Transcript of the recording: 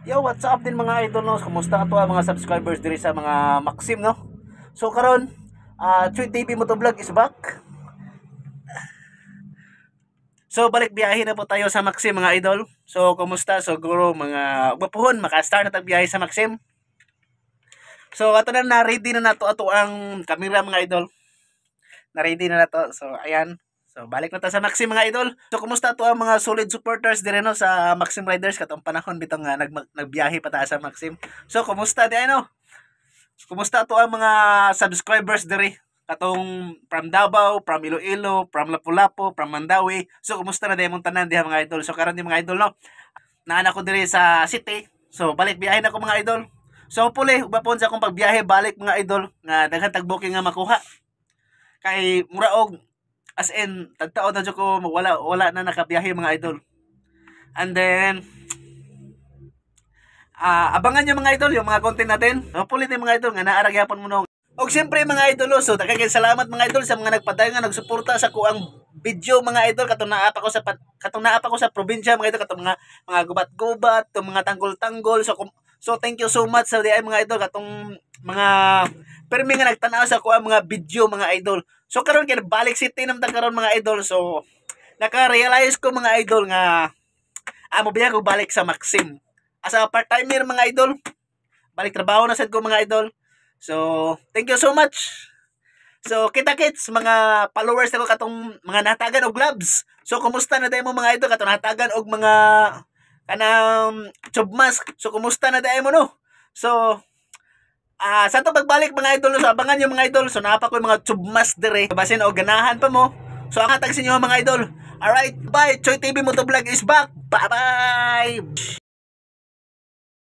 Yo, what's up din mga idol no? Kumusta ato ang mga subscribers diri sa mga Maxim no? So karon, Choy TV Motovlog is back. So balik biyahe na po tayo sa Maxim mga idol. So kumusta? So guro mga upapuhon maka-start na tag biyahe sa Maxim. So ato na ready na nato ato ang camera mga idol. Na ready na nato. So ayan. So balik na ta sa Maxim mga idol. So kumusta to ang mga solid supporters dire no sa Maxim Riders katong panahon bitong nga nagbiyahe pa ta sa Maxim. So kumusta di ano? Kumusta to ang mga subscribers dire katong from Davao, from Iloilo, from Lapu-Lapu, from Mandawi. So kumusta na demong tanan diha mga idol. So karon di mga idol no. Naan ako dire sa city. So balik biyahe na ko mga idol. So hopefully ubapon sa akong pagbiyahe balik mga idol nga daghan tag booking nga makuha. Kay mura og as in, tagtaon na ko wala na nakabiyahe mga idol. And then, abangan nyo mga idol, yung mga content natin. Hopefully din mga idol, nga naaragyapon mo nung. O siyempre mga idol, so daghang salamat mga idol sa mga nagpadayon nga nagsuporta sa kuang video mga idol katong naapa ko sa probinsya mga idol katong mga gubat-gubat, tong mga tanggol-tanggol. So thank you so much sa di ay mga idol katong mga permi nga nagtanaw sa kuang mga video mga idol. So karon kay balik city namtang karon mga idol. So naka-realize ko mga idol nga amo biya ko balik sa Maxim. As a part-timer mga idol. Balik trabaho na sad ko mga idol. So thank you so much. So kita-kits mga followers nako katong mga natagan og gloves. So kumusta na mo mga idol katong natagan og mga kanang tube mask. So kumusta na mo no? So sa to pagbalik mga idol, so abangan nyo mga idol. So napa ko yung mga tube mask dire. Basin o ganahan pa mo. So ang hatag sa inyo mga idol. Alright, bye. Choy TV Motovlog is back. Bye-bye.